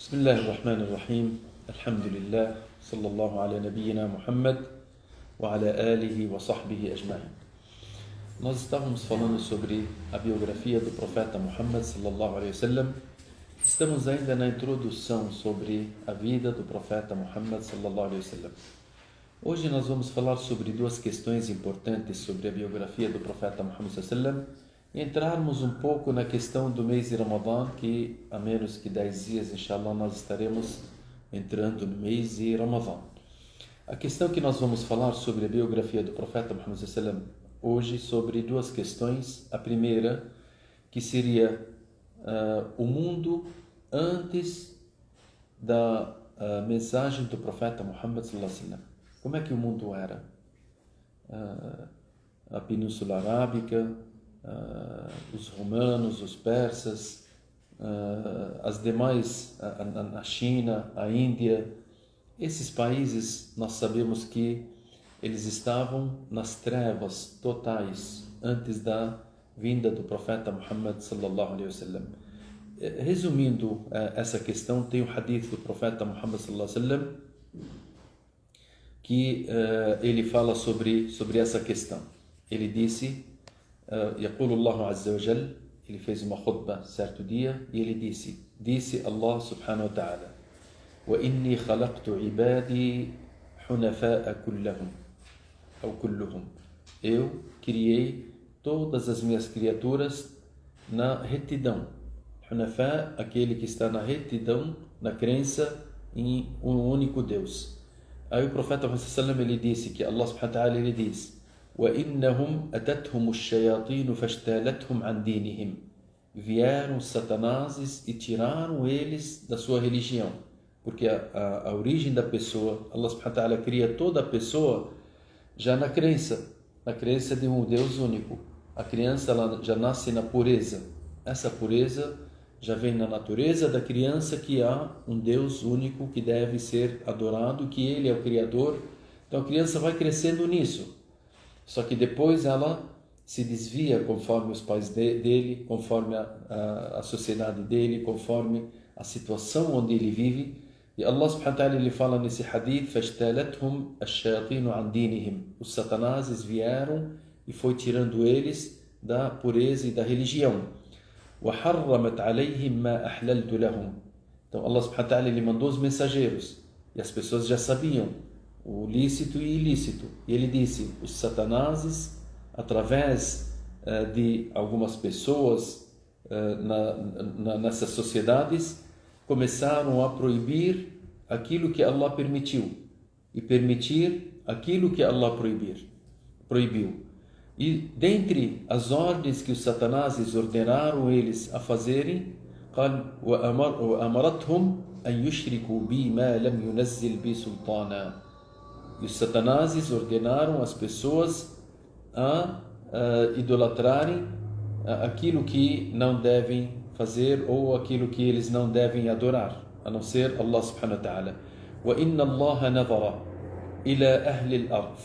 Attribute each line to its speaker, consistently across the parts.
Speaker 1: بسم الله الرحمن الرحيم الحمد لله صلى الله على نبينا محمد وعلى آله وصحبه أجمعين. Nós estávamos falando sobre a biografia do profeta Muhammad sallallahu alaihi wasallam. Estamos ainda na introdução sobre a vida do profeta Muhammad sallallahu alaihi wasallam. Hoje nós vamos falar sobre duas questões importantes sobre a biografia do profeta Muhammad sallallahu alaihi wasallam e entrarmos um pouco na questão do mês de Ramadã, que a menos que 10 dias, inshallah, nós estaremos entrando no mês de Ramadã. A questão que nós vamos falar sobre a biografia do profeta Muhammad sallallahu alaihi wasallam hoje sobre duas questões. A primeira, que seria o mundo antes da mensagem do profeta Muhammad sallallahu alaihi wasallam. Como é que o mundo era? A Península Arábica, os romanos, os persas, as demais, a China, a Índia, esses países nós sabemos que eles estavam nas trevas totais antes da vinda do profeta Muhammad sallallahu alaihi wasallam. Resumindo essa questão, tem o hadith do profeta Muhammad sallallahu alaihi wasallam que ele fala sobre essa questão. Ele disse, يقول الله عز وجل, ele fez uma khutbah certo dia e ele disse Allah subhanahu wa ta'ala, وإني خلقت عبادي حنفاء كلهم أو كلهم. Eu criei todas as minhas criaturas na retidão. Hunafa, aquele que está na retidão, na crença em um único Deus. Aí o profeta Muhammad sallallahu alaihi wasallam, ele disse que Allah subhanahu wa ta'ala, ele diz, وَإِنَّهُمْ أَتَتْهُمُ الشَّيَاطِينُ فَاشْتَالَتْهُمْ عَنْ دِينِهِمْ. Vieram satanazes e tiraram eles da sua religião. Porque a origem da pessoa, Allah subhanahu wa ta'ala cria toda a pessoa já na crença de um Deus único. A criança ela já nasce na pureza. Essa pureza já vem na natureza da criança, que há um Deus único que deve ser adorado, que Ele é o Criador. Então a criança vai crescendo nisso. Só que depois ela se desvia conforme os pais dele, conforme a sociedade dele, conforme a situação onde ele vive. E Allah subhanahu wa ta'ala, ele fala nesse hadith, فَاشْتَالَتْهُمْ الشَّيَاطِينُ عَنْ دِينِهِمْ. Os satanazes vieram e foi tirando eles da pureza e da religião. وَحَرَّمَتْ عَلَيْهِمْ مَا أَحْلَلْتُ لَهُمْ. Então Allah subhanahu wa ta'ala, ele mandou os mensageiros e as pessoas já sabiam o lícito e ilícito. E ele disse, os satanazes, através de algumas pessoas nessas sociedades, começaram a proibir aquilo que Allah permitiu e permitir aquilo que Allah proibiu. E dentre as ordens que os satanazes ordenaram eles a fazerem, قال وأمرتهم أن يشركوا بي ما لم ينزل بي سلطانا. E os satanazes ordenaram as pessoas a idolatrarem aquilo que não devem fazer ou aquilo que eles não devem adorar, a não ser Allah subhanahu wa ta'ala. وَإِنَّ اللَّهَ نَظَرَ إِلَى أَهْلِ الْأَرْضِ.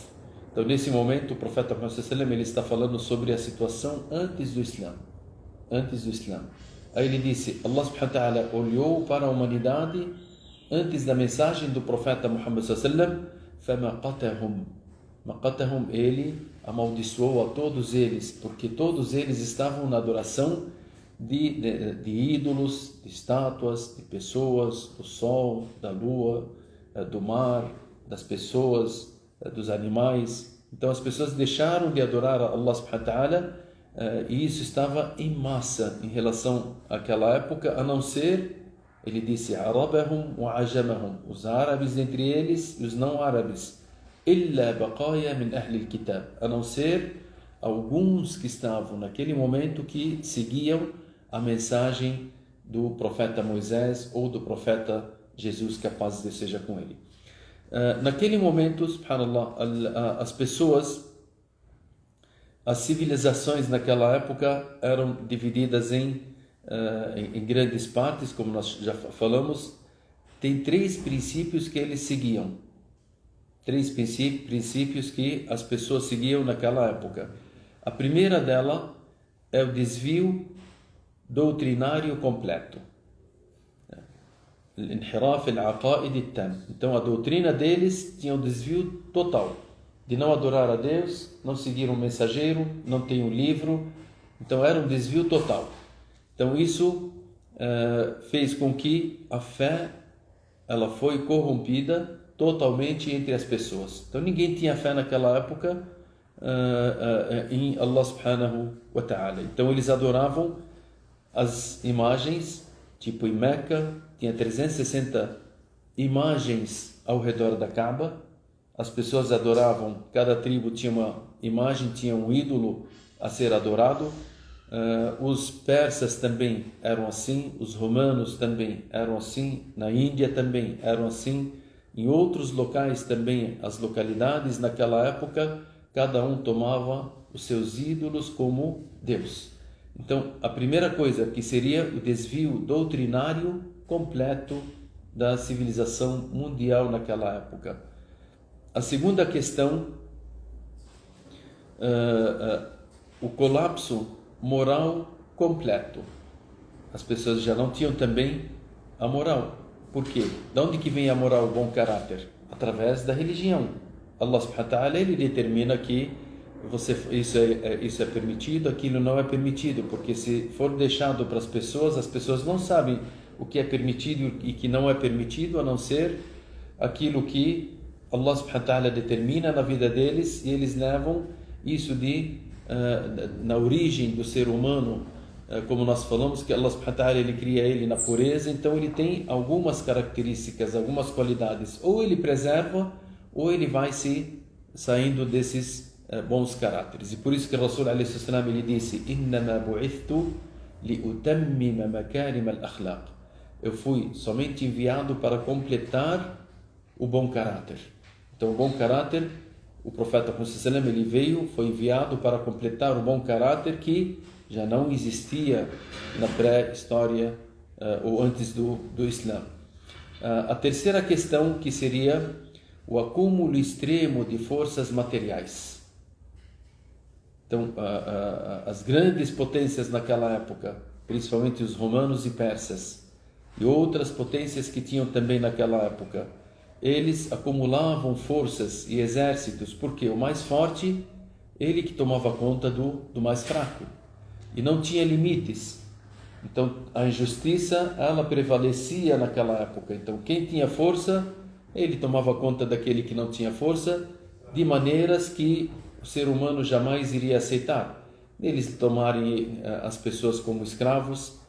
Speaker 1: Então nesse momento o profeta Muhammad sallallahu alaihi wasallam, ele está falando sobre a situação antes do Islã. Aí ele disse, Allah subhanahu wa ta'ala olhou para a humanidade antes da mensagem do profeta Muhammad sallallahu alaihi wasallam, فَمَقَتَهُمْ, ele amaldiçoou a todos eles, porque todos eles estavam na adoração de ídolos, de estátuas, de pessoas, do sol, da lua, do mar, das pessoas, dos animais. Então as pessoas deixaram de adorar a Allah subhanahu wa ta'ala, e isso estava em massa em relação àquela época, a não ser, ele disse, Arabahum wa ajamahum, os árabes entre eles e os não árabes, illa baqaya min ahli al-kitab, a não ser alguns que estavam naquele momento que seguiam a mensagem do profeta Moisés ou do profeta Jesus, que a paz de Deus seja com ele. Naquele momento, subhanallah, as pessoas, as civilizações naquela época eram divididas em grandes partes, como nós já falamos. Tem 3 princípios que eles seguiam. 3 princípios que as pessoas seguiam naquela época. A primeira dela é o desvio doutrinário completo. الانحراف العقائدي التام. Então a doutrina deles tinha um desvio total, de não adorar a Deus, não seguir um mensageiro, não ter um livro. Então era um desvio total. Então isso fez com que a fé ela foi corrompida totalmente entre as pessoas. Então ninguém tinha fé naquela época em Allah subhanahu wa ta'ala. Então eles adoravam as imagens, tipo em Meca, tinha 360 imagens ao redor da Kaaba. As pessoas adoravam, cada tribo tinha uma imagem, tinha um ídolo a ser adorado. Os persas também eram assim, os romanos também eram assim, na Índia também eram assim, em outros locais também, as localidades naquela época, cada um tomava os seus ídolos como Deus. Então, a primeira coisa que seria o desvio doutrinário completo da civilização mundial naquela época. A segunda questão, o colapso moral completo. As pessoas já não tinham também a moral. Por quê? De onde que vem a moral, o bom caráter? Através da religião. Allah subhanahu wa ta'ala, ele determina que isso é permitido, aquilo não é permitido, porque se for deixado para as pessoas não sabem o que é permitido e que não é permitido, a não ser aquilo que Allah subhanahu wa ta'ala determina na vida deles, e eles levam isso na origem do ser humano, como nós falamos, que Allah subhanahu wa ta'ala ele cria ele na pureza, então ele tem algumas características, algumas qualidades, ou ele preserva, ou ele vai saindo desses bons caráteres. E por isso que o Rasul alayhi salam ele disse: "Innama bu'ithtu li'utammima makarim al-akhlaq." Eu fui somente enviado para completar o bom caráter. Então, o bom caráter, o profeta ele veio, foi enviado para completar o bom caráter que já não existia na pré-história ou antes do Islã. A terceira questão, que seria o acúmulo extremo de forças materiais. Então, as grandes potências naquela época, principalmente os romanos e persas, e outras potências que tinham também naquela época, eles acumulavam forças e exércitos, porque o mais forte, ele que tomava conta do mais fraco, e não tinha limites. Então, a injustiça, ela prevalecia naquela época. Então, quem tinha força, ele tomava conta daquele que não tinha força, de maneiras que o ser humano jamais iria aceitar. Deles tomarem as pessoas como escravos,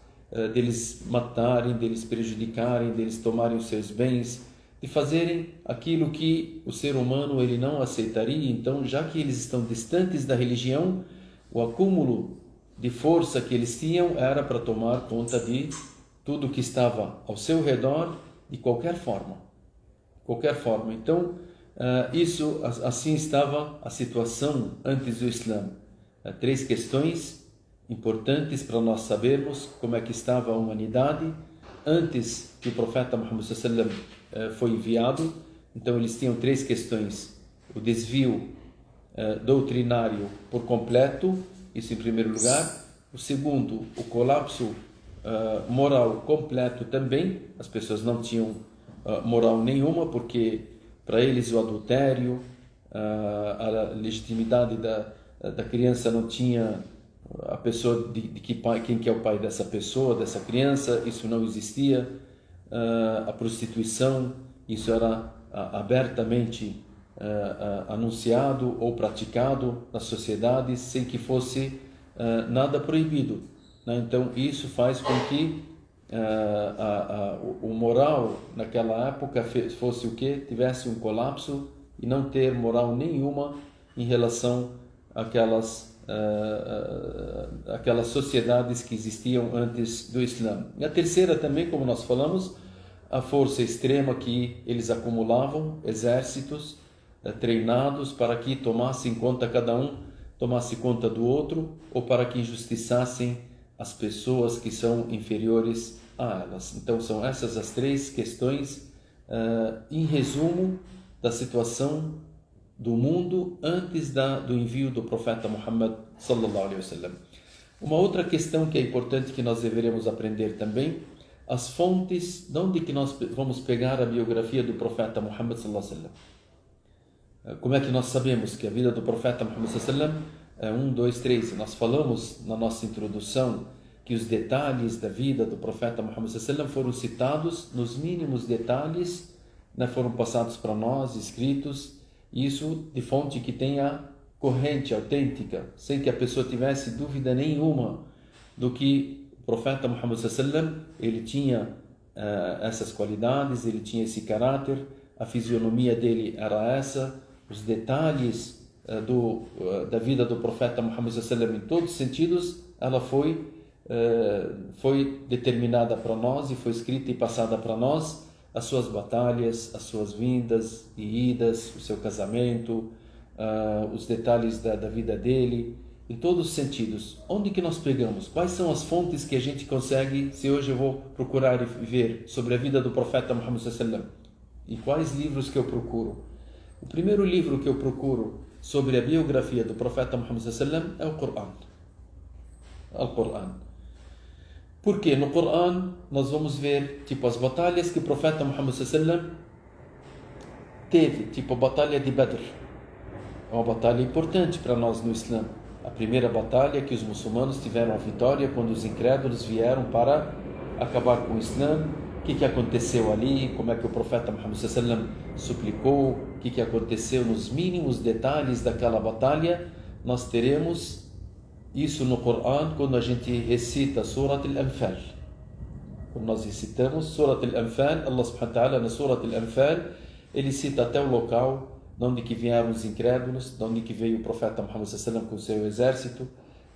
Speaker 1: deles matarem, deles prejudicarem, deles tomarem os seus bens, de fazerem aquilo que o ser humano ele não aceitaria. Então, já que eles estão distantes da religião, o acúmulo de força que eles tinham era para tomar conta de tudo que estava ao seu redor, de qualquer forma. Então, isso assim estava a situação antes do Islã. Três questões importantes para nós sabermos como é que estava a humanidade antes que o profeta Muhammad sallallahu alaihi wasallam foi enviado. Então eles tinham três questões: o desvio doutrinário por completo, isso em primeiro lugar. O segundo, o colapso moral completo também. As pessoas não tinham moral nenhuma, porque para eles o adultério, a legitimidade da criança não tinha a pessoa quem que é o pai dessa pessoa, dessa criança, isso não existia. A prostituição, isso era abertamente anunciado ou praticado nas sociedades sem que fosse nada proibido, né? Então isso faz com que o moral naquela época fosse o que? Tivesse um colapso e não ter moral nenhuma em relação àquelas sociedades que existiam antes do Islã. E a terceira também, como nós falamos, a força extrema que eles acumulavam, exércitos treinados para que tomassem conta, cada um tomasse conta do outro, ou para que injustiçassem as pessoas que são inferiores a elas. Então são essas as três questões, em resumo, da situação do mundo antes do envio do profeta Muhammad sallallahu alaihi wasallam. Uma outra questão que é importante, que nós deveremos aprender também: as fontes, de onde que nós vamos pegar a biografia do profeta Muhammad sallallahu alaihi wasallam? Como é que nós sabemos que a vida do profeta Muhammad sallallahu alaihi wasallam é 1, 2, 3? Nós falamos na nossa introdução que os detalhes da vida do profeta Muhammad sallallahu alaihi wasallam foram citados nos mínimos detalhes, né, foram passados para nós, escritos, isso de fonte que tenha corrente autêntica, sem que a pessoa tivesse dúvida nenhuma do que o profeta Muhammad sallallahu alaihi wasallam, ele tinha essas qualidades, ele tinha esse caráter, a fisionomia dele era essa, os detalhes da vida do profeta Muhammad sallallahu alaihi wasallam em todos os sentidos, ela foi determinada para nós e foi escrita e passada para nós, as suas batalhas, as suas vindas e idas, o seu casamento, os detalhes da vida dele, em todos os sentidos. Onde que nós pegamos? Quais são as fontes que a gente consegue, se hoje eu vou procurar e ver sobre a vida do profeta Muhammad sallallahu alaihi wasallam? E quais livros que eu procuro? O primeiro livro que eu procuro sobre a biografia do profeta Muhammad sallallahu alaihi wasallam é o Corão. Al-Quran. Porque no Corão nós vamos ver tipo as batalhas que o profeta Muhammad sallallahu alaihi wasallam teve, tipo a batalha de Badr. É uma batalha importante para nós no Islã. A primeira batalha que os muçulmanos tiveram a vitória quando os incrédulos vieram para acabar com o Islã. O que aconteceu ali? Como é que o profeta Muhammad sallallahu alaihi wasallam suplicou? O que aconteceu nos mínimos detalhes daquela batalha? Nós teremos isso no Corão quando a gente recita Surat Al-Anfal. Quando nós recitamos Surat Al-Anfal, Allah subhanahu wa ta'ala na Surat Al-Anfal, ele cita até o local de onde que vieram os incrédulos, de onde que veio o profeta Muhammad sallallahu alaihi wasallam com o seu exército,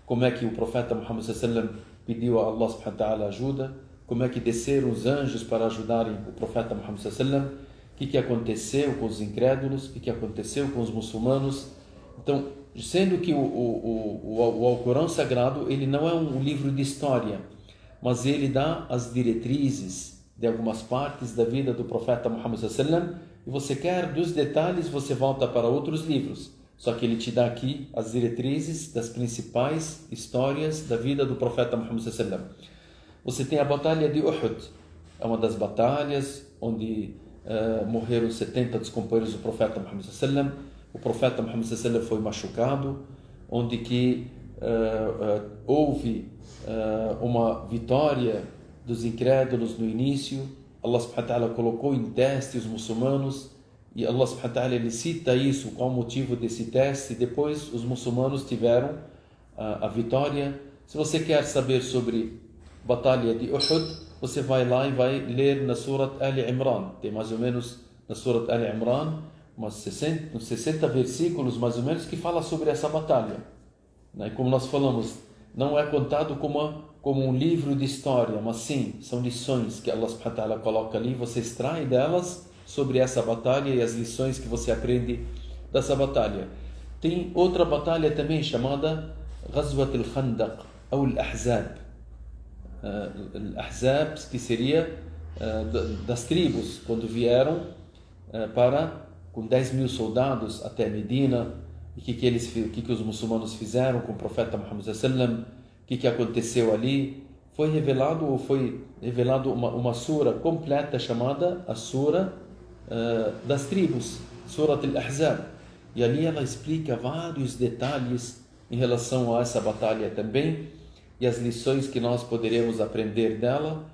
Speaker 1: como é que o profeta Muhammad sallallahu alaihi wasallam pediu a Allah subhanahu wa ta'ala ajuda, como é que desceram os anjos para ajudarem o profeta Muhammad sallallahu alaihi wasallam, o que aconteceu com os incrédulos, o que aconteceu com os muçulmanos. Então, sendo que o Alcorão Sagrado, ele não é um livro de história, mas ele dá as diretrizes de algumas partes da vida do profeta Muhammad sallallahu alaihi wasallam, e você quer dos detalhes, você volta para outros livros. Só que ele te dá aqui as diretrizes das principais histórias da vida do profeta Muhammad sallallahu alaihi wasallam. Você tem a batalha de Uhud, é uma das batalhas onde morreram 70 dos companheiros do profeta Muhammad sallallahu alaihi wasallam. O profeta Muhammad sallallahu alaihi wasallam foi machucado, onde que houve uma vitória dos incrédulos no início. Allah subhanahu wa ta'ala colocou em teste os muçulmanos e Allah subhanahu wa ta'ala ele cita isso, qual o motivo desse teste. Depois os muçulmanos tiveram a vitória. Se você quer saber sobre a batalha de Uhud, você vai lá e vai ler na Surat Ali Imran. Tem mais ou menos na Surat Ali Imran uns 60 versículos mais ou menos que fala sobre essa batalha. E como nós falamos, não é contado como um livro de história, mas sim, são lições que Allah subhanahu wa ta'ala coloca ali, você extrai delas sobre essa batalha e as lições que você aprende dessa batalha. Tem outra batalha também chamada Ghazwat al-Khandaq ou al-Ahzab. Al-Ahzab, que seria das tribos, quando vieram com 10.000 soldados até Medina. E o que os muçulmanos fizeram com o profeta Muhammad sallallahu alaihi wasallam, o que aconteceu ali. Foi revelado uma sura completa chamada a sura das tribos, Surat Al-Ahzab, e ali ela explica vários detalhes em relação a essa batalha também e as lições que nós poderemos aprender dela.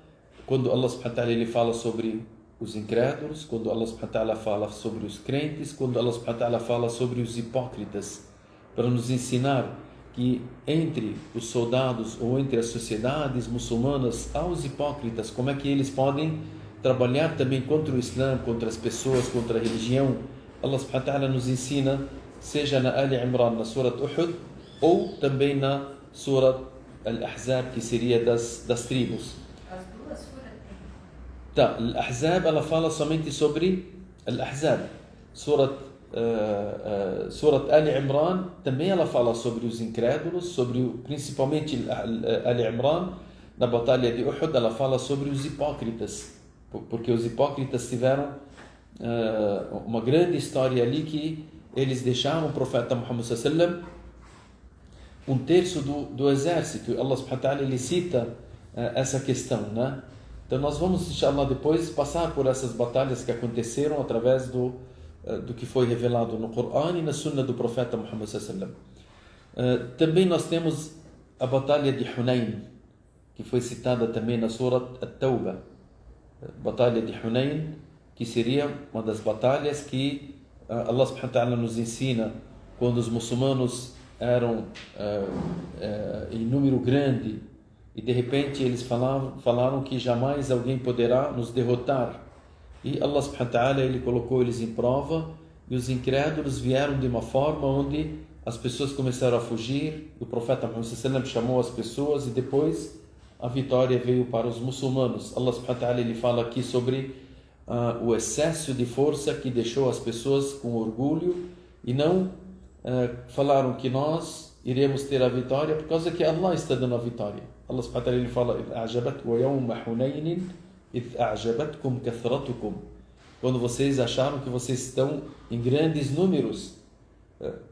Speaker 1: Quando Allah subhanahu wa ta'ala ele fala sobre os incrédulos, quando Allah subhanahu wa ta'ala fala sobre os crentes, quando Allah subhanahu wa ta'ala fala sobre os hipócritas, para nos ensinar que entre os soldados ou entre as sociedades muçulmanas há os hipócritas, como é que eles podem trabalhar também contra o Islã, contra as pessoas, contra a religião. Allah subhanahu wa ta'ala nos ensina, seja na Ali Imran, na Surat Uhud, ou também na Surat Al-Ahzab, que seria das tribos. Tá, Al-Ahzab ela fala somente sobre Al-Ahzab. Surat Ali Imran também ela fala sobre os incrédulos, principalmente Ali Imran, na batalha de Uhud, ela fala sobre os hipócritas, porque os hipócritas tiveram uma grande história ali, que eles deixaram o profeta Muhammad sallallahu alaihi wasallam um terço do exército. Allah subhanahu wa ta'ala ele cita essa questão, né? Então nós vamos, inshallah, depois passar por essas batalhas que aconteceram através do que foi revelado no Corão e na Sunna do profeta Muhammad sallallahu alaihi wasallam. Também nós temos a batalha de Hunayn, que foi citada também na Surat At-Tawbah. Batalha de Hunayn, que seria uma das batalhas que Allah subhanahu wa ta'ala nos ensina quando os muçulmanos eram em número grande e de repente eles falaram que jamais alguém poderá nos derrotar. E Allah subhanahu wa ta'ala, ele colocou eles em prova e os incrédulos vieram de uma forma onde as pessoas começaram a fugir. O profeta Muhammad sallallahu alaihi wasallam chamou as pessoas e depois a vitória veio para os muçulmanos. Allah subhanahu wa ta'ala, ele fala aqui sobre o excesso de força que deixou as pessoas com orgulho e não falaram que nós iremos ter a vitória por causa que Allah está dando a vitória. Allah subhanahu wa ta'ala, ele fala: "A'jabat wa yawma Hunayn id a'jabatkum kathratukum", quando vocês acharam que vocês estão em grandes números,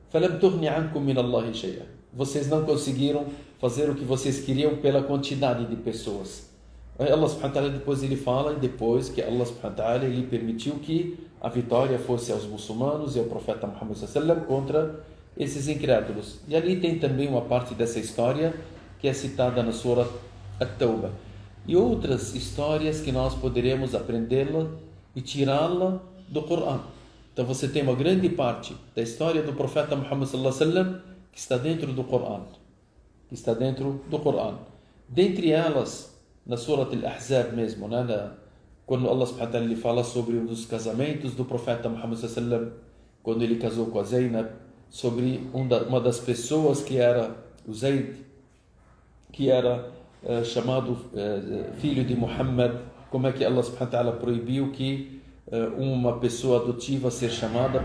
Speaker 1: falam tughni ankum min Allahi shay'a, vocês não conseguiram fazer o que vocês queriam pela quantidade de pessoas. Aí Allah subhanahu wa ta'ala depois ele fala, e depois que Allah subhanahu wa ta'ala ele permitiu que a vitória fosse aos muçulmanos e ao profeta Muhammad sallallahu alaihi wasallam contra esses incrédulos. E ali tem também uma parte dessa história que é citada na Surah At-Tawbah. E outras histórias que nós poderemos aprendê-la e tirá-la do Corão. Então você tem uma grande parte da história do profeta Muhammad sallallahu alaihi wasallam que está dentro do Corão. Que está dentro do Corão. Dentre elas, na Surah Al-Ahzab mesmo, né? Quando Allah subhanahu wa ta'ala fala sobre um dos casamentos do profeta Muhammad sallallahu alaihi wasallam, quando ele casou com a Zainab, sobre uma das pessoas que era o Zaid, que era chamado filho de Muhammad, como é que Allah subhanahu wa ta'ala proibiu que uma pessoa adotiva ser chamada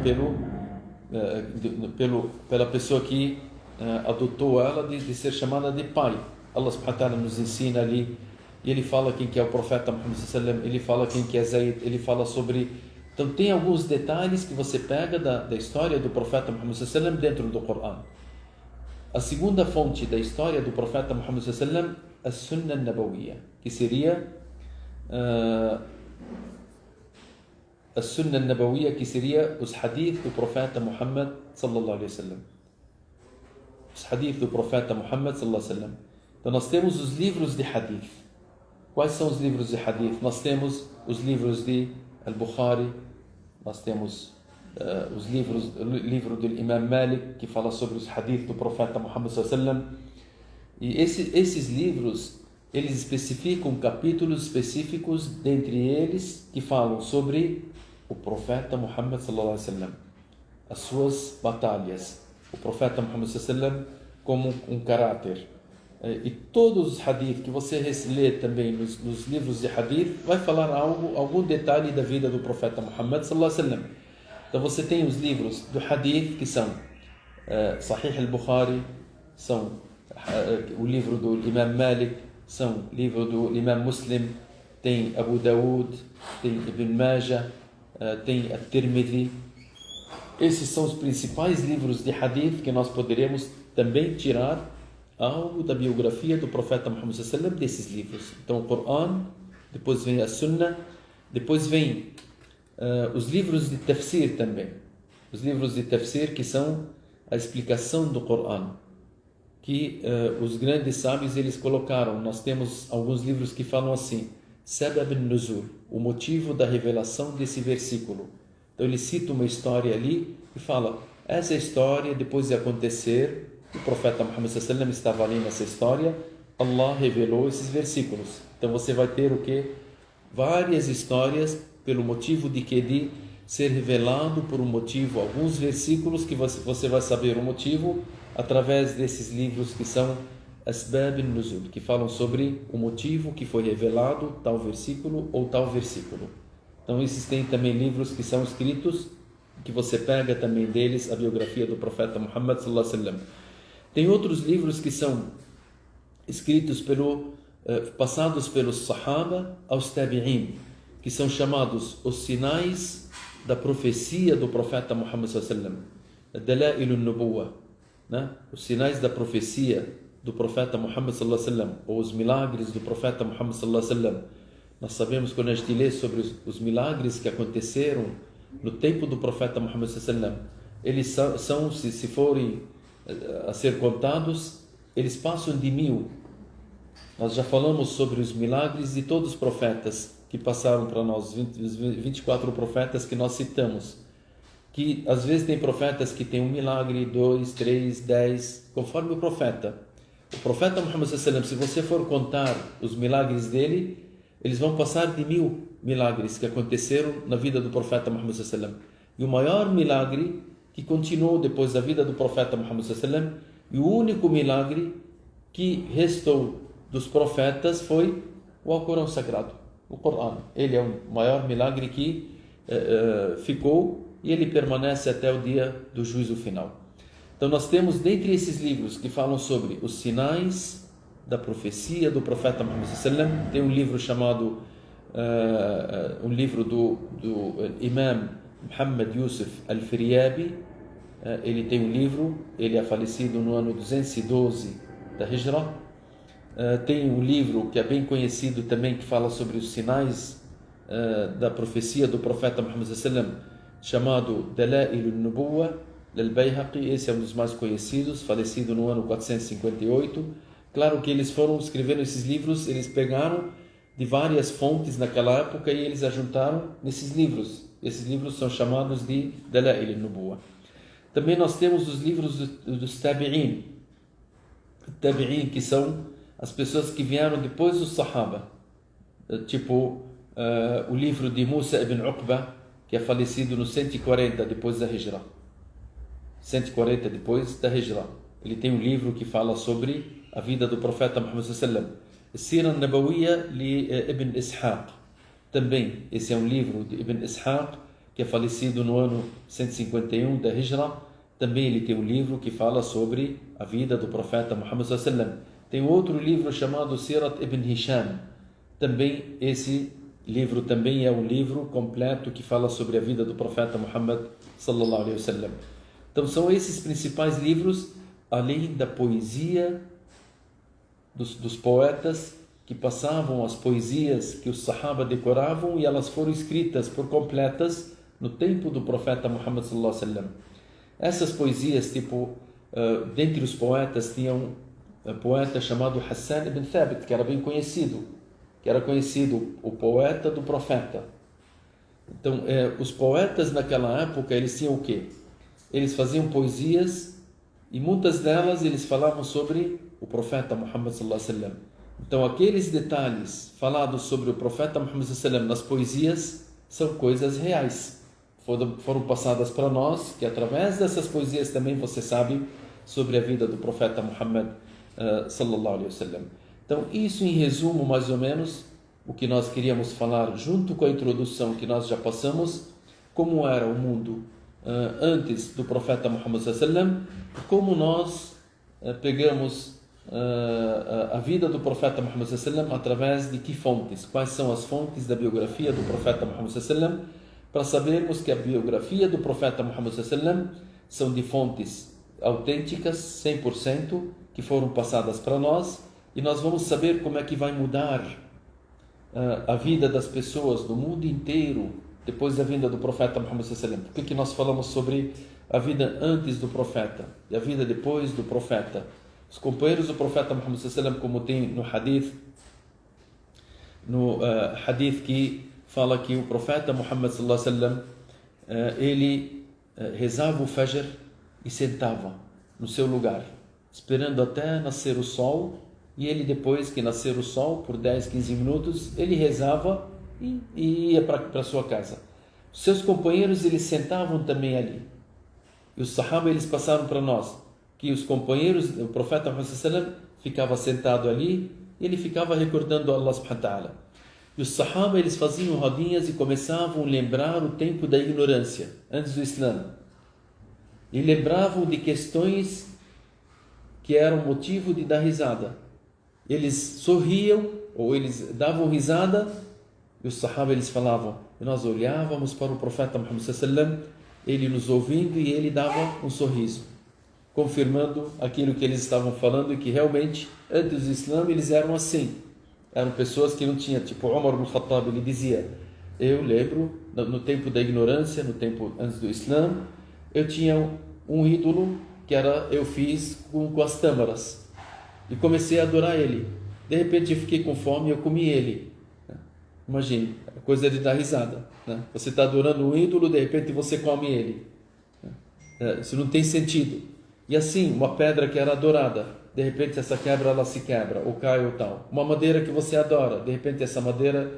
Speaker 1: pela pessoa que adotou ela de ser chamada de pai. Allah subhanahu wa ta'ala nos ensina ali, e ele fala quem que é o profeta Muhammad sallallahu alaihi wasallam, ele fala quem que é Zaid, ele fala sobre... Então tem alguns detalhes que você pega da história do profeta Muhammad sallallahu alaihi wasallam dentro do Corão. A segunda fonte da história do profeta Muhammad sallallahu alaihi wasallam, a Sunnah Nabawiyya, que seria a Sunnah Nabawiyya, que seria os hadith do profeta Muhammad sallallahu alaihi wasallam. Os hadith do profeta Muhammad sallallahu alaihi wasallam. Então nós temos os livros de hadith. Quais são os livros de hadith? Nós temos os livros de Al-Bukhari, nós temos o livro do Imam Malik, que fala sobre os hadith do profeta Muhammad sallallahu alaihi wasallam. E esses livros, eles especificam capítulos específicos, dentre eles, que falam sobre o profeta Muhammad sallallahu alaihi wasallam, as suas batalhas, o profeta Muhammad sallallahu alaihi wasallam como um caráter. E todos os hadith que você lê também nos livros de hadith vai falar algum detalhe da vida do profeta Muhammad sallallahu alaihi wasallam. Então você tem os livros do hadith que são Sahih al-Bukhari, são o livro do Imam Malik, são o livro do Imam Muslim, tem Abu Dawood, tem Ibn Majah, tem At-Tirmidhi. Esses são os principais livros de hadith que nós poderemos também tirar algo da biografia do profeta Muhammad sallallahu alaihi wasallam desses livros. Então o Corão, depois vem a Sunnah, depois vem os livros de tafsir também. Os livros de tafsir que são a explicação do Corão, que os grandes sábios eles colocaram. Nós temos alguns livros que falam assim: Sabab al-Nuzul, o motivo da revelação desse versículo. Então ele cita uma história ali e fala: essa história, depois de acontecer, o profeta Muhammad sallallahu alaihi wasallam estava ali nessa história, Allah revelou esses versículos. Então você vai ter o que? Várias histórias pelo motivo de ser revelado por um motivo, alguns versículos que você vai saber o motivo através desses livros que são Asbab al-Nuzul, que falam sobre o motivo que foi revelado tal versículo ou tal versículo. Então existem também livros que são escritos, que você pega também deles a biografia do profeta Muhammad sallallahu alaihi wasallam. Tem outros livros que são escritos passados pelos Sahaba aos Tabi'in, que são chamados os sinais da profecia do profeta Muhammad sallallahu alaihi wasallam, Dalail al-Nubuwah, né? Os sinais da profecia do profeta Muhammad sallallahu alaihi wasallam, ou os milagres do profeta Muhammad sallallahu alaihi wasallam. Nós sabemos, quando a gente lê sobre os milagres que aconteceram no tempo do profeta Muhammad sallallahu alaihi wasallam, eles são se forem a ser contados, eles passam de 1000. Nós já falamos sobre os milagres de todos os profetas que passaram para nós, os 24 profetas que nós citamos, que às vezes tem profetas que tem um milagre, 2, 3, 10, conforme o profeta. O profeta Muhammad sallallahu alaihi wasallam, se você for contar os milagres dele, eles vão passar de 1000 milagres que aconteceram na vida do profeta Muhammad sallallahu alaihi wasallam. E o maior milagre que continuou depois da vida do profeta Muhammad sallallahu alaihi wasallam, e o único milagre que restou dos profetas foi o Alcorão Sagrado, o Corão. Ele é o maior milagre que ficou, e ele permanece até o dia do juízo final. Então nós temos, dentre esses livros que falam sobre os sinais da profecia do profeta Muhammad sallallahu alaihi wasallam, tem um livro chamado um livro do Imam Muhammad Yusuf Al-Firyabi. Ele tem um livro, ele é falecido no ano 212 da Hijra. Tem um livro que é bem conhecido também, que fala sobre os sinais da profecia do profeta Muhammad sallallahu alaihi wasallam, chamado Dalail al-Nubuwa al-Bayhaqi. Esse é um dos mais conhecidos, falecido no ano 458. Claro que eles foram escrevendo esses livros, eles pegaram de várias fontes naquela época e eles ajuntaram nesses livros. Esses livros são chamados de Dalail al-Nubuwa. Também nós temos os livros dos Tabi'in. Tabi'in, que são as pessoas que vieram depois dos Sahaba. Tipo o livro de Musa ibn Uqba, que é falecido no 140 depois da Hijra. 140 depois da Hijra. Ele tem um livro que fala sobre a vida do profeta Muhammad sallallahu alaihi wasallam. Sira an-Nabawiyya li Ibn Ishaq. Também, esse é um livro de Ibn Ishaq, que é falecido no ano 151 da Hijra. Também ele tem um livro que fala sobre a vida do profeta Muhammad sallallahu alaihi wasallam. Tem outro livro chamado Sirat Ibn Hisham. Também esse livro também é um livro completo que fala sobre a vida do profeta Muhammad sallallahu alaihi wasallam. Então são esses principais livros, além da poesia dos poetas que passavam as poesias que os Sahaba decoravam, e elas foram escritas por completas no tempo do profeta Muhammad sallallahu alaihi wasallam. Essas poesias, tipo, dentre os poetas tinha um poeta chamado Hassan ibn Thabit, que era bem conhecido, o poeta do profeta. Então, os poetas naquela época, eles tinham o quê? Eles faziam poesias e muitas delas eles falavam sobre o profeta Muhammad sallallahu alaihi wasallam. Então, aqueles detalhes falados sobre o profeta Muhammad sallallahu alaihi wasallam nas poesias são coisas reais. Foram passadas para nós, que através dessas poesias também você sabe sobre a vida do profeta Muhammad sallallahu alaihi wasallam. Então, isso em resumo, mais ou menos, o que nós queríamos falar junto com a introdução que nós já passamos, como era o mundo antes do profeta Muhammad sallallahu alaihi wasallam, como nós pegamos a vida do profeta Muhammad sallallahu alaihi wasallam através de que fontes, quais são as fontes da biografia do profeta Muhammad sallallahu alaihi wasallam, para sabermos que a biografia do profeta Muhammad sallallahu alaihi wasallam são de fontes autênticas, 100%, que foram passadas para nós, e nós vamos saber como é que vai mudar a vida das pessoas do mundo inteiro depois da vinda do profeta Muhammad sallallahu alaihi wasallam. Por que nós falamos sobre a vida antes do profeta e a vida depois do profeta? Os companheiros do profeta Muhammad sallallahu alaihi wasallam, como tem no hadith que fala que o profeta Muhammad sallallahu alaihi wasallam ele rezava o Fajr e sentava no seu lugar, esperando até nascer o sol, e ele, depois que nascer o sol, por 10, 15 minutos, ele rezava e ia para sua casa. Os seus companheiros, eles sentavam também ali. E os Sahaba, eles passaram para nós que os companheiros, o profeta Muhammad sallallahu alaihi wasallam ficava sentado ali, e ele ficava recordando Allah subhanahu wa ta'ala. E os Sahaba, eles faziam rodinhas e começavam a lembrar o tempo da ignorância, antes do Islã. E lembravam de questões que eram motivo de dar risada. Eles sorriam, ou eles davam risada, e os Sahaba, eles falavam, e nós olhávamos para o profeta Muhammad sallallahu alaihi wasallam, ele nos ouvindo, e ele dava um sorriso, confirmando aquilo que eles estavam falando, e que realmente, antes do Islã, eles eram assim. Eram pessoas que não tinham, tipo Umar ibn Khattab, ele dizia, eu lembro, no tempo da ignorância, no tempo antes do Islã, eu tinha um ídolo que eu fiz com as tâmaras e comecei a adorar ele. De repente eu fiquei com fome e eu comi ele. Imagine, a coisa de dar risada, né? Você está adorando um ídolo, de repente você come ele. Isso não tem sentido. E assim, uma pedra que era adorada, de repente essa quebra, ela se quebra, ou cai ou tal. Uma madeira que você adora, de repente essa madeira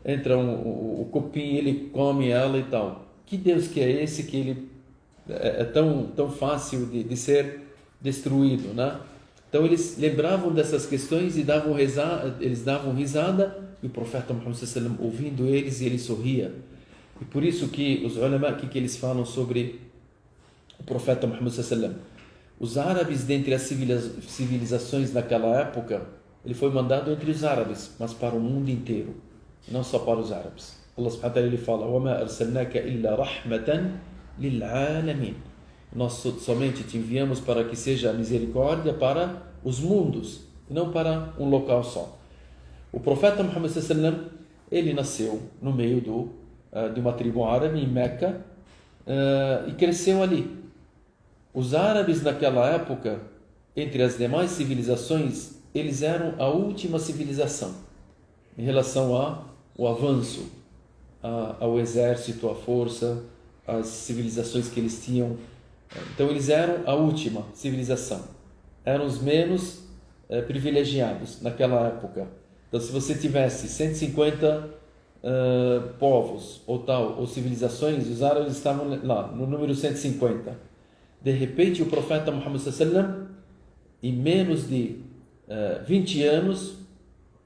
Speaker 1: entra o cupim, ele come ela e tal. Que Deus que é esse que ele é tão fácil de ser destruído, né? Então eles lembravam dessas questões e eles davam risada, e o profeta Muhammad sallallahu alaihi wasallam, ouvindo eles, ele sorria. E por isso que os ulama, que eles falam sobre o profeta Muhammad sallallahu alaihi wasallam, os árabes, dentre as civilizações naquela época, ele foi mandado entre os árabes, mas para o mundo inteiro, não só para os árabes. Allah subhanahu wa ta'ala, ele fala: وَمَا أَرْسَلْنَاكَ إِلَّا رَحْمَةً لِلْعَالَمِينَ. Nós somente te enviamos para que seja a misericórdia para os mundos, e não para um local só. O profeta Muhammad sallallahu alaihi wasallam, ele nasceu no meio de uma tribo árabe, em Meca, e cresceu ali. Os árabes naquela época, entre as demais civilizações, eles eram a última civilização em relação ao avanço, ao exército, à força, às civilizações que eles tinham. Então eles eram a última civilização, eram os menos privilegiados naquela época. Então se você tivesse 150 povos ou civilizações, os árabes estavam lá no número 150. De repente o profeta Muhammad sallallahu alaihi wasallam, em menos de 20 anos,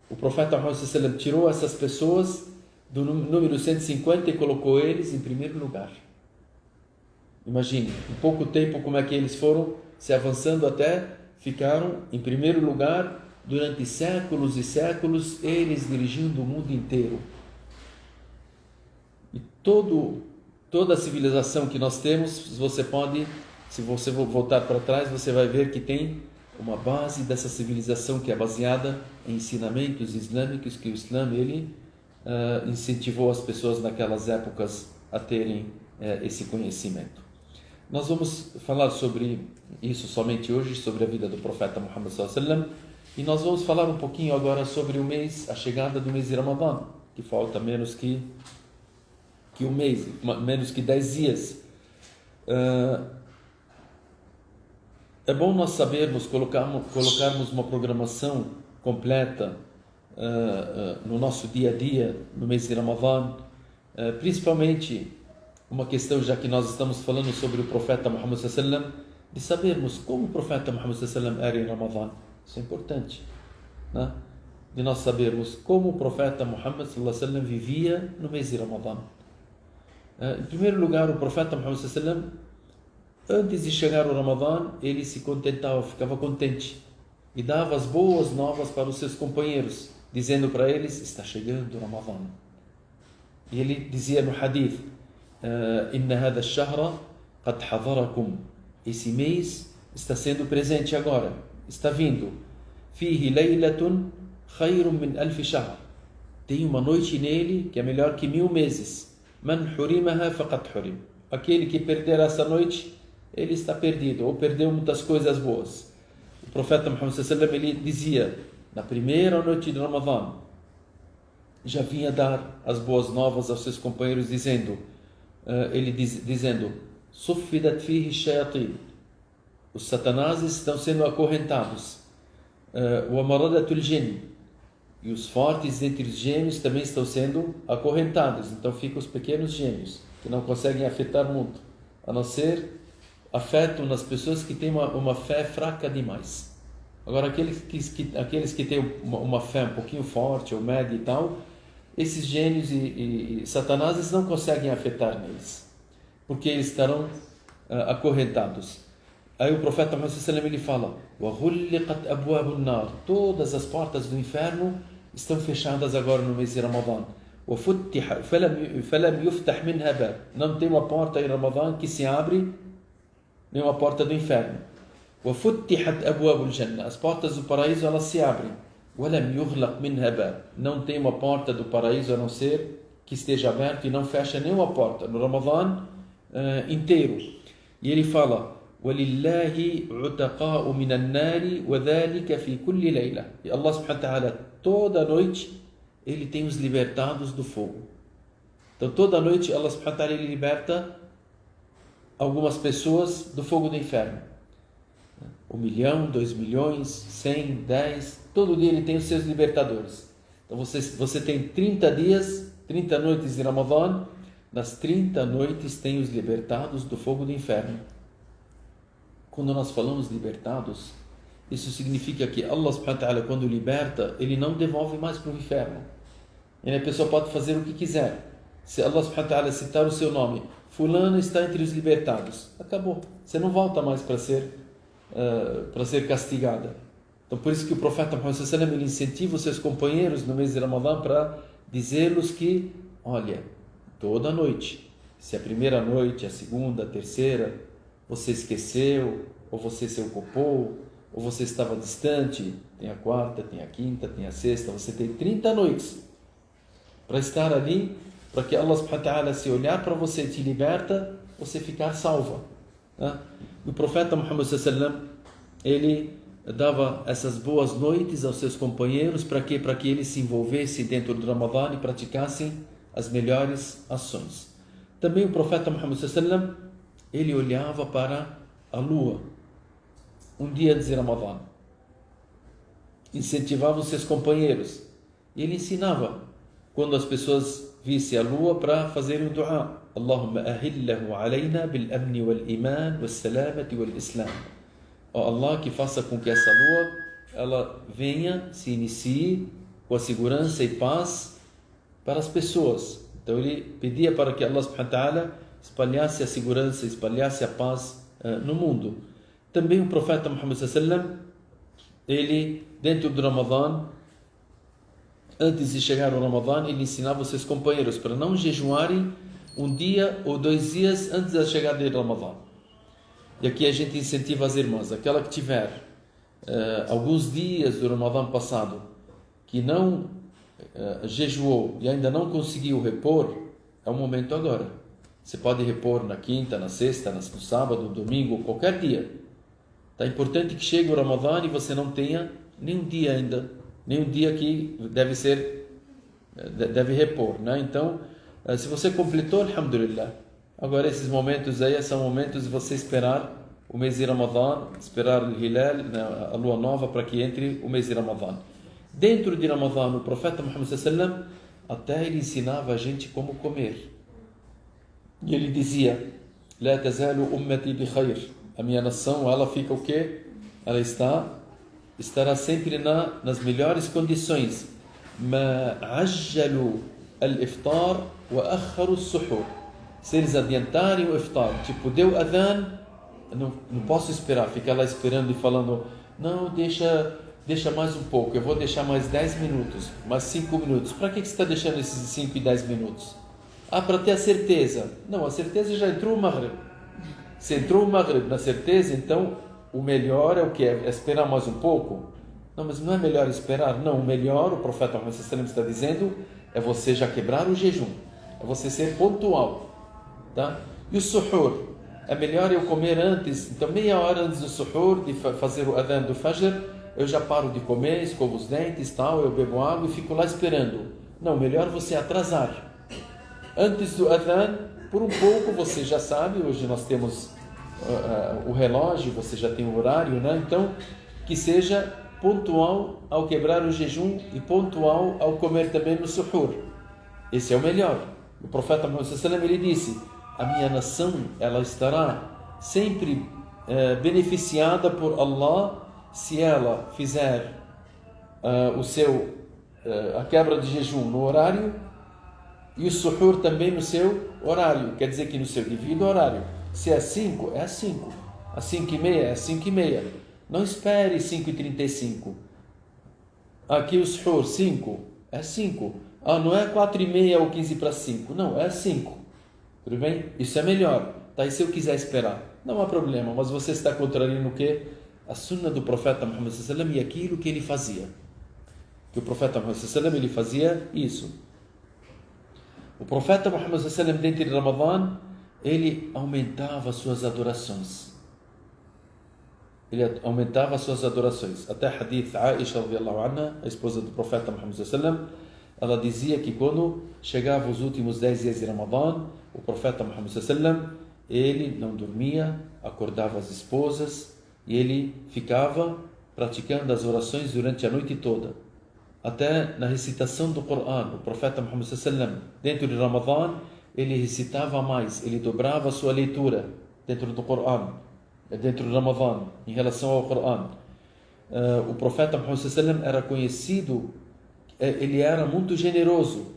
Speaker 1: o profeta Muhammad sallallahu alaihi wasallam tirou essas pessoas do número 150 e colocou eles em primeiro lugar. Imagine, em pouco tempo, como é que eles foram se avançando até ficaram em primeiro lugar durante séculos e séculos, eles dirigindo o mundo inteiro. E toda a civilização que nós temos, se você voltar para trás, você vai ver que tem uma base dessa civilização que é baseada em ensinamentos islâmicos, que o Islã incentivou as pessoas naquelas épocas a terem esse conhecimento. Nós vamos falar sobre isso somente hoje, sobre a vida do profeta Muhammad sallallahu alaihi wasallam, e nós vamos falar um pouquinho agora sobre a chegada do mês de Ramadã, que falta menos que um mês, menos que 10 dias. É bom nós sabermos, colocarmos uma programação completa no nosso dia a dia, no mês de Ramadã, principalmente uma questão, já que nós estamos falando sobre o profeta Muhammad sallallahu alaihi wasallam, de sabermos como o profeta Muhammad sallallahu alaihi wasallam era em Ramadã. Isso é importante, né? De nós sabermos como o profeta Muhammad sallallahu alaihi wasallam vivia no mês de Ramadã. Em primeiro lugar, o profeta Muhammad sallallahu alaihi wasallam, antes de chegar o Ramadã, ele se contentava, ficava contente e dava as boas novas para os seus companheiros, dizendo para eles: está chegando o Ramadã. E ele dizia no hadith: Inna hada ash-shahra qad hadarakum. Esse mês está sendo presente agora, está vindo. Fihi laylatun khayrun min alf shahr. Tem uma noite nele que é melhor que 1000 meses. Man hurimaha faqad hurim. Aquele que perder essa noite, ele está perdido, ou perdeu muitas coisas boas. O profeta Muhammad sallallahu alaihi wasallam, ele dizia, na primeira noite de Ramadã, já vinha dar as boas novas aos seus companheiros, dizendo, Suffidat fihi shayatin. Os satanases estão sendo acorrentados. Wa maradatul jinn. E os fortes entre os gêmeos também estão sendo acorrentados. Então ficam os pequenos gêmeos, que não conseguem afetar muito, a não ser afetam nas pessoas que têm uma fé fraca demais. Agora, aqueles que têm uma fé um pouquinho forte, ou média e tal, esses gênios e satanases não conseguem afetar neles, porque eles estarão acorrentados. Aí o profeta Muhammad sallallahu alaihi wasallam, ele fala: وَغُلِّقَتْ أَبْوَابُ النَّارِ. Todas as portas do inferno estão fechadas agora no mês de Ramadã. فَلَمْ يُفْتَحْ مِنْهَا بَابٍ. Não tem uma porta em Ramadã que se abre, nem uma porta do inferno. وَفُتِّحَتْ أَبْوَابُ الْجَنَّةِ. As portas do paraíso, elas se abrem. وَلَمْ يُغْلَقْ مِنْهَا بَابٌ. Não tem uma porta do paraíso a não ser que esteja aberto e não fecha nenhuma porta no Ramadã inteiro. E ele fala: وَلِلَّهِ عُتَقَاءُ مِنَ النَّارِ وَذَلِكَ فِي كُلِّ لَيْلَةٍ. E Allah subhanahu wa ta'ala, toda noite, ele tem os libertados do fogo. Então toda noite Allah subhanahu wa ta'ala, ele liberta algumas pessoas do fogo do inferno. 1 milhão, 2 milhões, 100, 10, todo dia ele tem os seus libertadores. Então você tem 30 dias, 30 noites de Ramadã, nas 30 noites tem os libertados do fogo do inferno. Quando nós falamos libertados, isso significa que Allah subhanahu wa ta'ala, quando liberta, ele não devolve mais para o inferno. E a pessoa pode fazer o que quiser. Se Allah subhanahu wa ta'ala citar o seu nome, fulano está entre os libertados, acabou. Você não volta mais para ser castigada. Então por isso que o profeta Muhammad sallallahu alaihi wasallam, ele incentiva os seus companheiros no mês de Ramadã para dizer-los que, olha, toda noite, se a primeira noite, a segunda, a terceira, você esqueceu, ou você se ocupou, ou você estava distante, tem a quarta, tem a quinta, tem a sexta, você tem 30 noites para estar ali, para que Allah subhanahu wa ta'ala, se olhar para você e te liberta, você ficar salva. O profeta Muhammad sallallahu alaihi wasallam, ele dava essas boas noites aos seus companheiros, para quê? Para que eles se envolvessem dentro do Ramadã e praticassem as melhores ações. Também o profeta Muhammad sallallahu alaihi wasallam, ele olhava para a lua um dia antes de Ramadã, incentivava os seus companheiros e ele ensinava, quando as pessoas vissem a lua, para fazerem um dua: Allahumma ahillahu alayna bil amni wal iman wal salamati wal islam. Ó Allah, que faça com que essa lua ela venha, se inicie com a segurança e paz para as pessoas. Então ele pedia para que Allah subhanahu wa ta'ala espalhasse a segurança, espalhasse a paz no mundo. Também o profeta Muhammad sallallahu alaihi wasallam, ele, dentro do Ramadã, antes de chegar ao Ramadã, ele ensinava os seus companheiros para não jejuarem um dia ou 2 dias antes da chegada do Ramadã. E aqui a gente incentiva as irmãs, aquela que tiver alguns dias do Ramadã passado que não jejuou e ainda não conseguiu repor, é o momento agora. Você pode repor na quinta, na sexta, no sábado, no domingo, qualquer dia. É importante que chegue o Ramadã e você não tenha nenhum dia ainda, nenhum dia que deve repor, né? Então, se você completou, alhamdulillah. Agora esses momentos aí são momentos de você esperar o mês de Ramadã, esperar o Hilal, a lua nova, para que entre o mês de Ramadã. Dentro de Ramadã, o profeta Muhammad sallallahu alaihi wasallam, até ele ensinava a gente como comer. E ele dizia: La tazalu ummati bi khair. A minha nação, ela fica o quê? Ela estará sempre nas melhores condições. Ma ajjalu al-iftar wa akharu as-suhur. Se eles adiantarem o iftar, tipo, deu adhan, não posso esperar, ficar lá esperando e falando: não, deixa mais um pouco, eu vou deixar mais 10 minutos, mais 5 minutos. Para que você está deixando esses 5 e 10 minutos? Para ter a certeza. Não, a certeza já entrou o Maghrib. Se entrou o Maghrib na certeza, então o melhor é o que? É esperar mais um pouco? Não, mas não é melhor esperar? Não, o melhor, o profeta Muhammad sallallahu alaihi wasallam está dizendo, é você já quebrar o jejum, é você ser pontual, tá? E o suhur, é melhor eu comer antes, então meia hora antes do suhur, de fazer o adhan do fajr, eu já paro de comer, escovo os dentes, tal, eu bebo água e fico lá esperando. Não, melhor você atrasar. Antes do adhan, por um pouco, você já sabe, hoje nós temos o relógio, você já tem o horário, né? Então, que seja pontual ao quebrar o jejum e pontual ao comer também no suhur. Esse é o melhor. O profeta Muhammad sallallahu alaihi wasallam, ele disse: a minha nação, ela estará sempre beneficiada por Allah se ela fizer a quebra de jejum no horário e o suhur também no seu horário. Quer dizer que no seu devido horário. Se é 5, é 5. Às 5h30, é 5h30. Não espere 5h35. Aqui o suhur, 5, é 5. Não é 4h30 ou 15 para 5. Não, é 5. Tudo bem? Isso é melhor. Tá? E se eu quiser esperar? Não há problema, mas você está contrariando o quê? A sunna do profeta Muhammad sallallahu alaihi wasallam e aquilo que ele fazia. que o profeta Muhammad ele fazia isso. O profeta Muhammad dentro de Ramadã, ele aumentava suas adorações. Ele aumentava suas adorações. Até a hadith Aisha radhiyallahu anha, a esposa do profeta Muhammad sallam, ela dizia que quando chegava os últimos 10 dias de Ramadã, o profeta Muhammad sallam, ele não dormia, acordava as esposas e ele ficava praticando as orações durante a noite toda. Até na recitação do Corão, o profeta Muhammad sallam, dentro de Ramadã, ele recitava mais, ele dobrava a sua leitura dentro do Corão, dentro de Ramadã, em relação ao Corão. O profeta Muhammad sallam era conhecido, ele era muito generoso.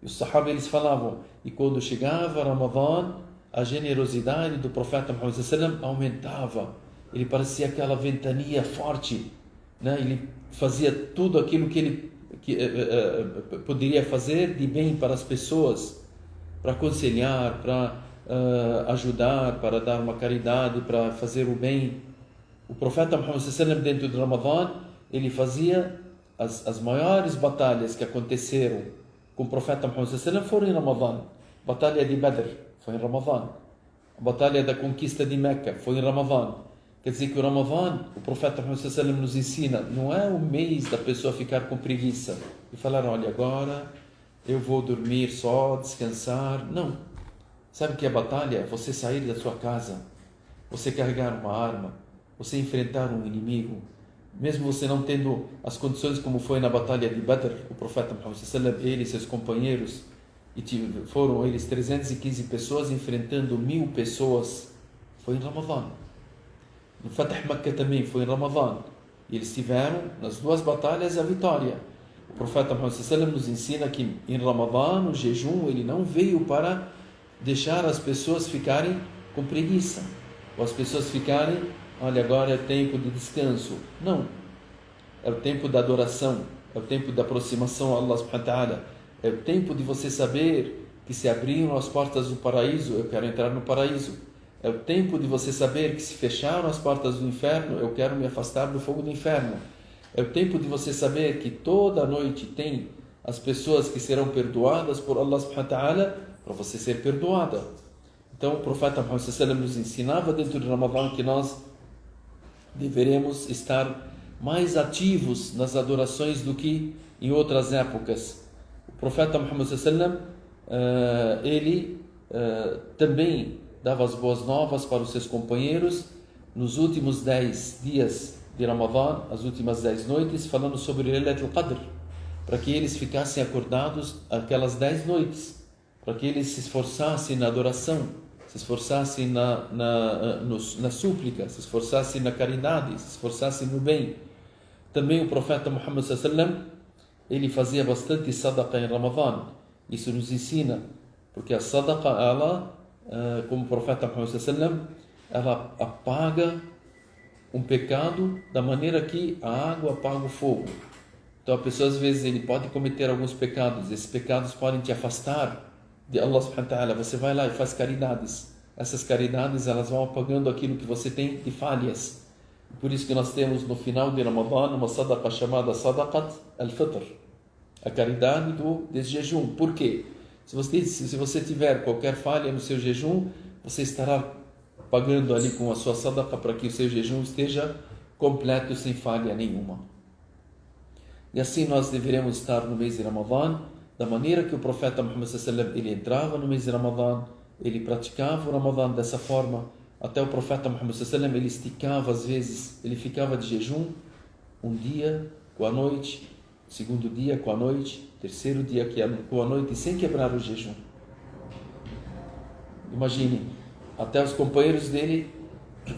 Speaker 1: E os sahaba eles falavam, e quando chegava Ramadã, a generosidade do profeta Muhammad sallam aumentava. Ele parecia aquela ventania forte, né? Ele fazia tudo aquilo que ele poderia fazer de bem para as pessoas, para aconselhar, para ajudar, para dar uma caridade, para fazer o bem. O profeta Muhammad sallam dentro de Ramadã, ele fazia as maiores batalhas que aconteceram com o profeta Muhammad sallam foram em Ramadã. Batalha de Badr foi em Ramadã. A batalha da conquista de Meca foi em Ramadã. Quer dizer que o Ramadã, o profeta Muhammad sallam nos ensina, não é o mês da pessoa ficar com preguiça e falar, olha, agora eu vou dormir só, descansar. Não. Sabe o que é batalha? É você sair da sua casa, você carregar uma arma, você enfrentar um inimigo, mesmo você não tendo as condições como foi na batalha de Badr, o profeta Muhammad sallam, ele e seus companheiros, e foram eles 315 pessoas enfrentando 1000 pessoas, foi em Ramadã. No Fatah Makkah também foi em Ramadã, e eles tiveram nas duas batalhas a vitória. O profeta Muhammad sallam nos ensina que em Ramadã, no jejum, ele não veio para deixar as pessoas ficarem com preguiça, ou as pessoas ficarem, olha, agora é tempo de descanso. Não, é o tempo da adoração, é o tempo da aproximação a Allah subhanahu wa ta'ala, é o tempo de você saber que se abriram as portas do paraíso, eu quero entrar no paraíso. É o tempo de você saber que se fecharam as portas do inferno, eu quero me afastar do fogo do inferno. É o tempo de você saber que toda noite tem as pessoas que serão perdoadas por Allah subhanahu wa ta'ala, para você ser perdoada. Então o profeta Muhammad sallam nos ensinava dentro de Ramadã que nós deveremos estar mais ativos nas adorações do que em outras épocas. O profeta Muhammad sallam, ele também dava as boas novas para os seus companheiros nos últimos 10 dias de Ramadã, as últimas 10 noites, falando sobre Laylatul Qadr, para que eles ficassem acordados aquelas 10 noites, para que eles se esforçassem na adoração, se esforçassem na súplica, se esforçassem na caridade, se esforçassem no bem. Também o profeta Muhammad sallam, ele fazia bastante sadaqa em Ramadã. Isso nos ensina, porque a sadaqa, ela, como o profeta Muhammad sallam, ela apaga um pecado da maneira que a água apaga o fogo. Então a pessoa às vezes ele pode cometer alguns pecados, esses pecados podem te afastar de Allah subhanahu wa ta'ala. Você vai lá e faz caridades, essas caridades elas vão apagando aquilo que você tem de falhas. Por isso que nós temos no final de Ramadã uma sadaqa chamada Sadaqat al-Fitr, a caridade desse jejum. Por quê? Se você tiver qualquer falha no seu jejum, você estará pagando ali com a sua sadaqa para que o seu jejum esteja completo, sem falha nenhuma. E assim nós deveremos estar no mês de Ramadã, da maneira que o profeta Muhammad sallam, ele entrava no mês de Ramadã, ele praticava o Ramadã dessa forma. Até o profeta Muhammad sallam, ele esticava às vezes, ele ficava de jejum um dia com a noite, segundo dia com a noite, terceiro dia com a noite, sem quebrar o jejum. Imagine, até os companheiros dele,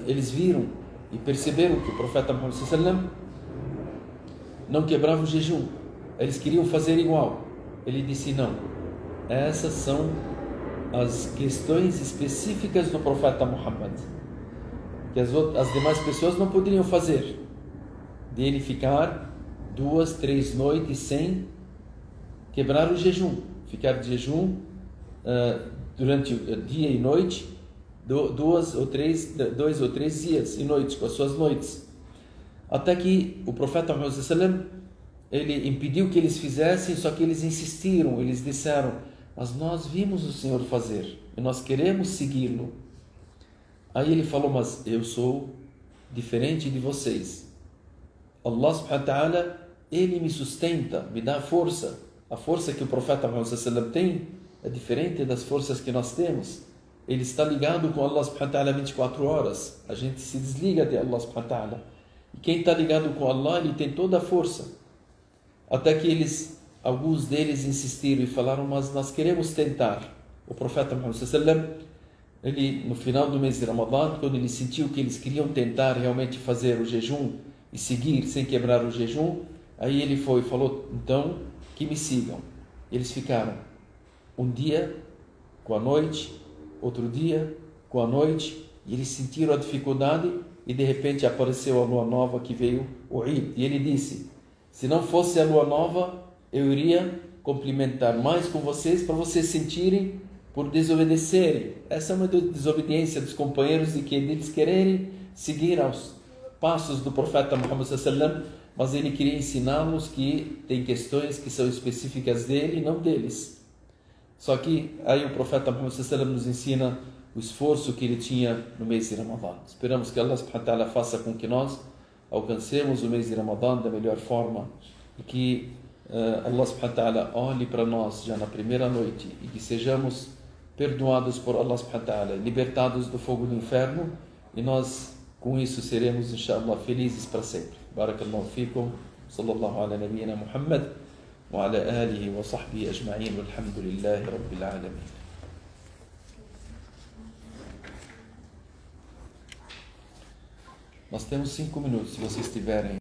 Speaker 1: eles viram e perceberam que o profeta Muhammad sallam não quebrava o jejum. Eles queriam fazer igual. Ele disse, não, essas são as questões específicas do profeta Muhammad, que as demais pessoas não poderiam fazer, de ele ficar 2, 3 noites sem quebrar o jejum, ficar de jejum durante o dia e noite, 2 ou 3 dias e noites, com as suas noites, até que o profeta Muhammad sallam, ele impediu que eles fizessem, só que eles insistiram, eles disseram: mas nós vimos o Senhor fazer e nós queremos segui-lo. Aí ele falou: mas eu sou diferente de vocês. Allah subhanahu wa ta'ala, ele me sustenta, me dá força. A força que o profeta Muhammad sallallahu alaihi wasallam tem é diferente das forças que nós temos. Ele está ligado com Allah subhanahu wa ta'ala 24 horas. A gente se desliga de Allah subhanahu wa ta'ala. E quem está ligado com Allah, ele tem toda a força. Até que alguns deles insistiram e falaram: mas nós queremos tentar. O profeta Muhammad sallallahu alaihi wasallam, ele, no final do mês de Ramadã, quando ele sentiu que eles queriam tentar realmente fazer o jejum e seguir sem quebrar o jejum, aí ele falou: então, que me sigam. Eles ficaram um dia com a noite, outro dia com a noite, e eles sentiram a dificuldade, e de repente apareceu a lua nova, que veio o Eid. E ele disse: se não fosse a lua nova, eu iria cumprimentar mais com vocês, para vocês sentirem por desobedecerem. Essa é uma desobediência dos companheiros, de que eles quererem seguir aos passos do profeta Muhammad sallallahu alaihi wasallam, mas ele queria ensiná-los que tem questões que são específicas dele e não deles. Só que aí o profeta Muhammad sallallahu alaihi wasallam nos ensina o esforço que ele tinha no mês de Ramadã. Esperamos que Allah subhanahu wa ta'ala faça com que nós alcancemos o mês de Ramadã da melhor forma, e que Allah subhanahu wa ta'ala olhe para nós já na primeira noite, e que sejamos perdoados por Allah subhanahu wa ta'ala, libertados do fogo do inferno, e nós com isso seremos, inshallah, felizes para sempre. Barakallahu fikum, sallallahu ala nabiyyina Muhammad wa ala alihi wa sahbihi ajma'in, walhamdulillahi rabbil alamin. Nós temos 5 minutos, se vocês tiverem